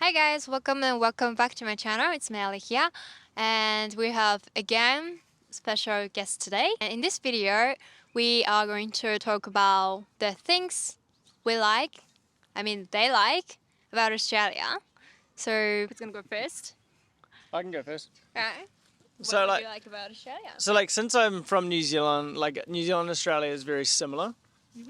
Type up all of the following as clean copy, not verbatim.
Hi guys, welcome back to my channel. It's Melly here, and we have again special guest today. And in this video, we are going to talk about the things they like about Australia. So who's gonna go first? I can go first. Alright. So What do you like about Australia? Since I'm from New Zealand, New Zealand and Australia is very similar.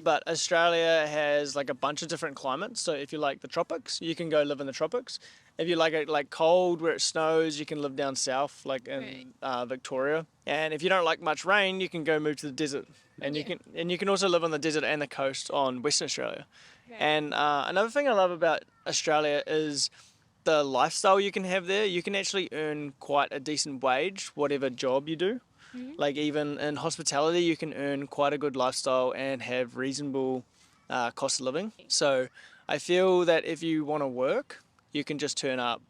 But Australia has a bunch of different climates. So if you like the tropics, you can go live in the tropics. If you like it cold where it snows, you can live down south in Victoria. And if you don't like much rain, you can go move to the desert. And you can also live on the desert and the coast on Western Australia. Okay. And another thing I love about Australia is the lifestyle you can have there. You can actually earn quite a decent wage, whatever job you do. Even in hospitality, you can earn quite a good lifestyle and have reasonable cost of living. So I feel that if you want to work, you can just turn up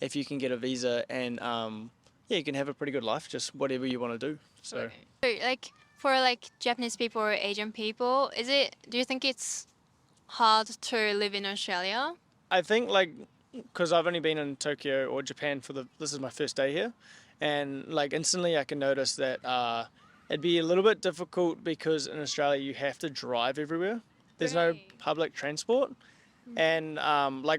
if you can get a visa and you can have a pretty good life, just whatever you want to do. So For Japanese people or Asian people, do you think it's hard to live in Australia? I think because I've only been in Tokyo or Japan this is my first day here. And instantly I can notice that it'd be a little bit difficult because in Australia you have to drive everywhere. There's no public transport. And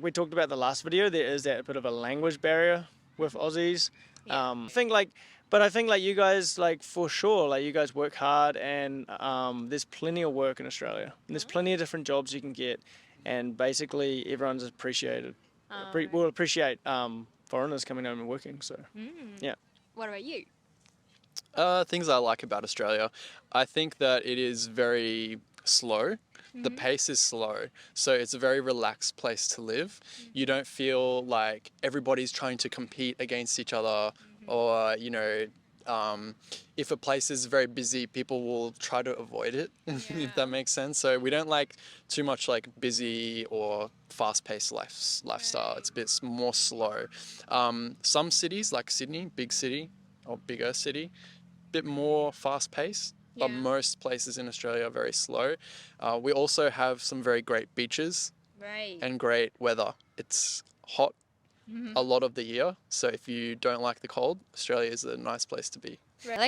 we talked about the last video, there is that bit of a language barrier with Aussies. I think you guys for sure, you guys work hard and there's plenty of work in Australia. And there's plenty of different jobs you can get, and basically everyone's appreciated. Will appreciate foreigners coming home and working. So yeah. What about you? Things I like about Australia, I think that it is very slow. The pace is slow, so it's a very relaxed place to live. You don't feel like everybody's trying to compete against each other, or if a place is very busy, people will try to avoid it, if that makes sense. So we don't like too much busy or fast-paced lifestyle. It's a bit more slow. Some cities like Sydney, big city or bigger city, bit more fast-paced. But most places in Australia are very slow. We also have some very great beaches and great weather. It's hot a lot of the year, so if you don't like the cold, Australia is a nice place to be.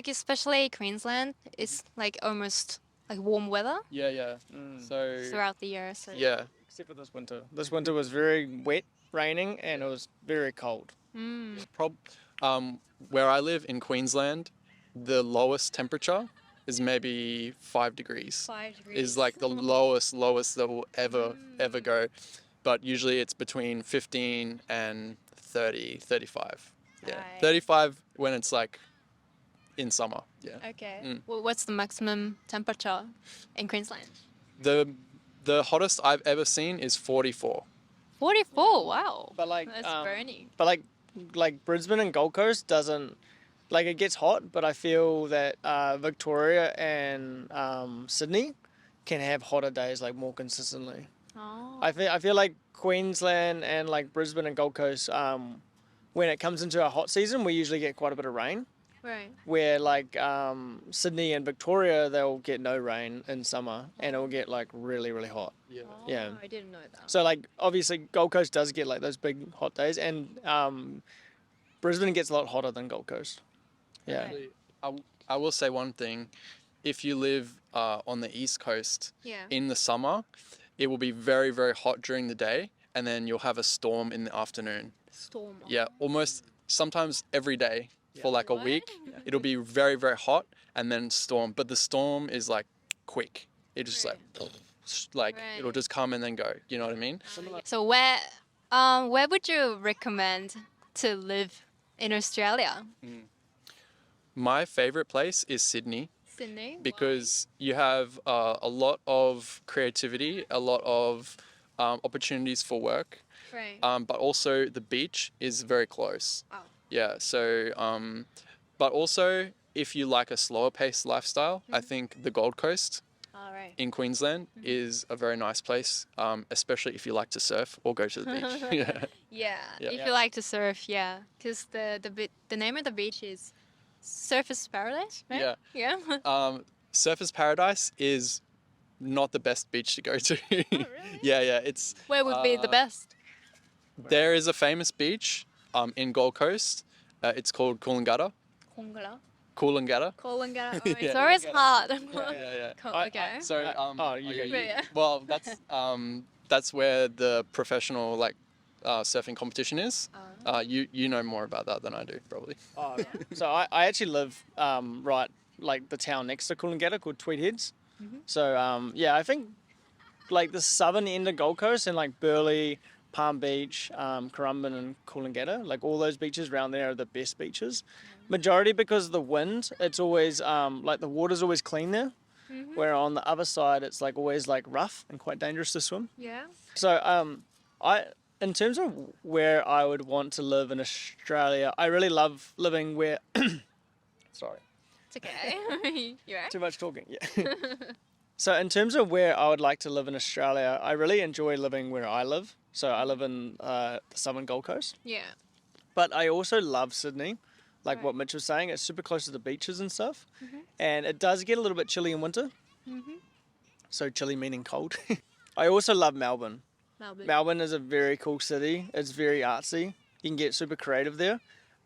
Especially Queensland, it's almost warm weather. Yeah. So throughout the year. So yeah. Except for this winter. This winter was very wet, raining, and it was very cold. Where I live in Queensland, the lowest temperature is maybe 5 degrees. 5 degrees. Is the lowest that will ever go. But usually it's between 15 and 30, 35. Yeah. Right. 35 when it's in summer. Yeah. Okay. Well, what's the maximum temperature in Queensland? The hottest I've ever seen is 44. 44. Wow. But that's burning. But Brisbane and Gold Coast doesn't it gets hot, but I feel that Victoria and Sydney can have hotter days more consistently. Oh. I feel like Queensland and Brisbane and Gold Coast, when it comes into a hot season, we usually get quite a bit of rain. Right. Where Sydney and Victoria, they'll get no rain in summer, and it'll get really, really hot. Yeah. Oh, Yeah. I didn't know that. So obviously Gold Coast does get those big hot days, and Brisbane gets a lot hotter than Gold Coast. Yeah. Actually, I will say one thing. If you live on the East Coast in the summer, it will be very, very hot during the day, and then you'll have a storm in the afternoon. Storm. Yeah, almost sometimes every day for a week. It'll be very, very hot and then storm. But the storm is quick. It just it'll just come and then go. You know what I mean? So where would you recommend to live in Australia? My favorite place is Sydney. Sydney. Because you have a lot of creativity, a lot of opportunities for work. Right. But also the beach is very close. Oh. Yeah, so, but also if you like a slower paced lifestyle, I think the Gold Coast All right. in Queensland is a very nice place, especially if you like to surf or go to the beach. Yeah. Yeah. If you like to surf, yeah, because the name of the beach is Surfers Paradise, right? Yeah. Yeah. Surfers Paradise is not the best beach to go to. Oh, really? Yeah, it's... Where would be the best? There is a famous beach in Gold Coast. It's called Coolangatta. Congala. Coolangatta. Coolangatta. Oh, it's Yeah. always hard. Yeah. Okay. So you okay, go. Yeah. well, that's where the professional surfing competition is. You know more about that than I do, probably. Oh, right. So I actually live right like the town next to Coolangatta called Tweed Heads. So yeah, I think like the southern end of Gold Coast and like Burleigh, Palm Beach, Currumbin and Coolangatta, like all those beaches around there are the best beaches. Majority because of the wind, it's always like the water's always clean there. Where on the other side it's like always like rough and quite dangerous to swim. Yeah. So in terms of where I would want to live in Australia, I really love living where sorry. It's okay. You right? Too much talking, yeah. So in terms of where I would like to live in Australia, I really enjoy living where I live. So I live in the southern Gold Coast. Yeah. But I also love Sydney, like Right. what Mitch was saying. It's super close to the beaches and stuff. And it does get a little bit chilly in winter. So chilly meaning cold. I also love Melbourne. Melbourne. Melbourne is a very cool city. It's very artsy. You can get super creative there,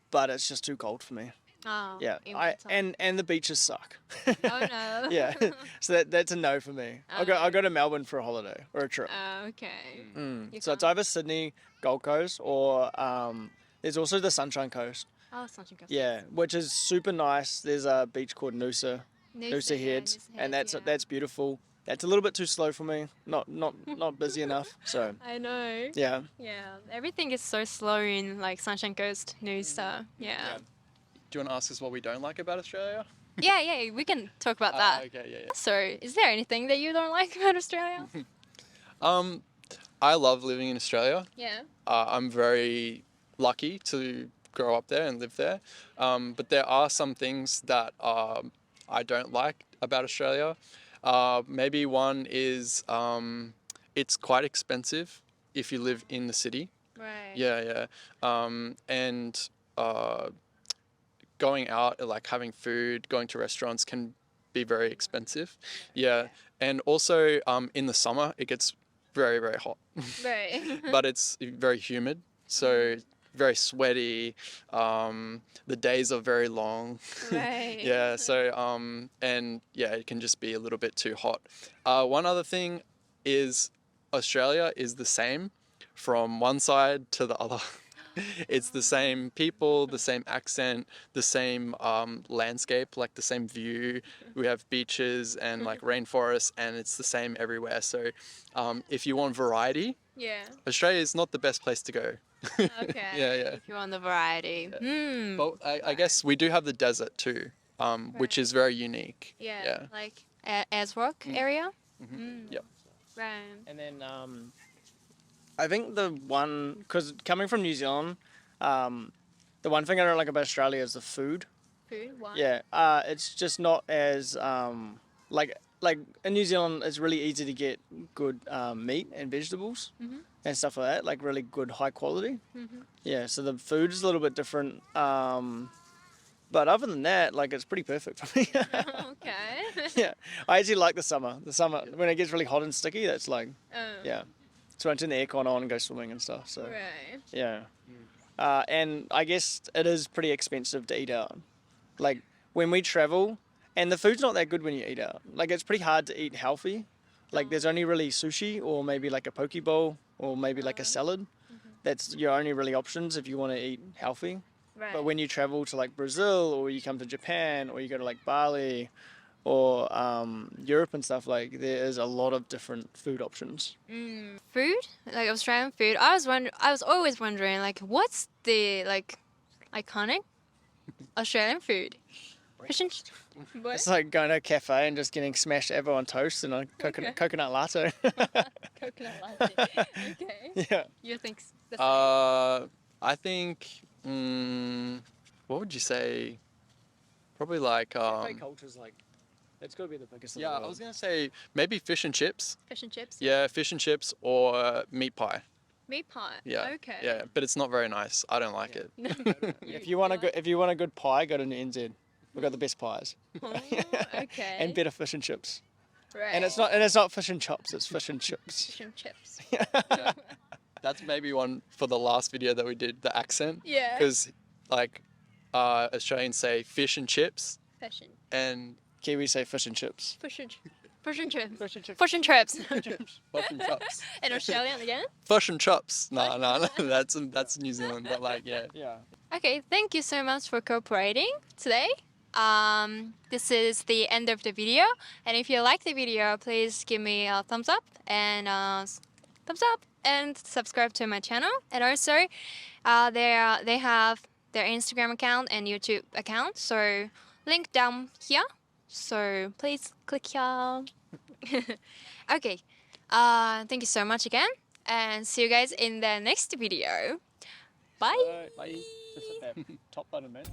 but it's just too cold for me. Oh, Yeah, in winter. and the beaches suck. Oh no. Yeah, so that's a no for me. I'll go to Melbourne for a holiday or a trip. Oh, okay. You So it's can't- either Sydney, Gold Coast, or there's also the Sunshine Coast. Oh, Sunshine Coast. Yeah, which is super nice. There's a beach called Noosa Noosa Heads, and Heads, yeah. that's beautiful. That's a little bit too slow for me. Not busy enough. So I know. yeah. Yeah. Everything is so slow in like Sunshine Coast, Noosa. Yeah. Do you want to ask us what we don't like about Australia? Yeah. We can talk about that. Okay, yeah. So, is there anything that you don't like about Australia? I love living in Australia. Yeah. I'm very lucky to grow up there and live there. But there are some things that I don't like about Australia. Maybe one is it's quite expensive if you live in the city. Right. Yeah. And going out, like having food, going to restaurants can be very expensive. Yeah. And also in the summer, it gets very, very hot. Right. But it's very humid, so very sweaty. The days are very long. Right. Yeah, so and yeah, it can just be a little bit too hot. One other thing is Australia is the same from one side to the other. It's the same people, the same accent, the same landscape, like the same view. We have beaches and like rainforests, and it's the same everywhere. So if you want variety, Yeah. Australia is not the best place to go. Okay. Yeah. If you want the variety. But I guess we do have the desert too, which is very unique. Yeah. Like Asrock area. Yep. Right. And then I think the one, because coming from New Zealand, the one thing I don't like about Australia is the food. Food. Why? Yeah, it's just not as like in New Zealand, it's really easy to get good meat and vegetables and stuff like that, like really good high quality. Yeah, so the food is a little bit different. But other than that, like it's pretty perfect for me. Okay. Yeah, I actually like the summer. The summer when it gets really hot and sticky, that's like Oh. yeah. So I turn the aircon on and go swimming and stuff. So Right. yeah. And I guess it is pretty expensive to eat out. Like when we travel, and the food's not that good when you eat out. Like it's pretty hard to eat healthy. Like there's only really sushi or maybe like a poke bowl or maybe like a salad. That's your only really options if you want to eat healthy. Right. But when you travel to like Brazil or you come to Japan or you go to like Bali or Europe and stuff, like there is a lot of different food options. Food, like Australian food. I was always wondering, like, what's the like iconic Australian food? Fish and what? It's like going to a cafe and just getting smashed apple on toast and a coconut latte. Coconut latte. Okay. Yeah. You think the same? I think what would you say? Probably like culture's like, it's got to be the biggest. yeah, I was gonna say maybe fish and chips. Fish and chips. Yeah, fish and chips or meat pie. Meat pie. Yeah. Okay. Yeah, but it's not very nice. I don't like it. If you want a good pie, go to NZ. We've got the best pies. Oh, okay. And better fish and chips. Right. And it's not fish and chops, it's fish and chips. Fish and chips. That's maybe one for the last video that we did, the accent. Yeah. Because like Australians say fish and chips, Fish and Kiwi say fish and chips. and chips. Fish and chips. Fish and chips. Fish and chips. fish and chops. In Australian again? Fish and chops. No, that's New Zealand. But like, yeah. Yeah. Okay, thank you so much for cooperating today. This is the end of the video, and if you like the video, please give me a thumbs up and subscribe to my channel. And also, they have their Instagram account and YouTube account, so link down here. So please click here. Okay, thank you so much again, and see you guys in the next video. Bye. Bye. Just hit that top button, man.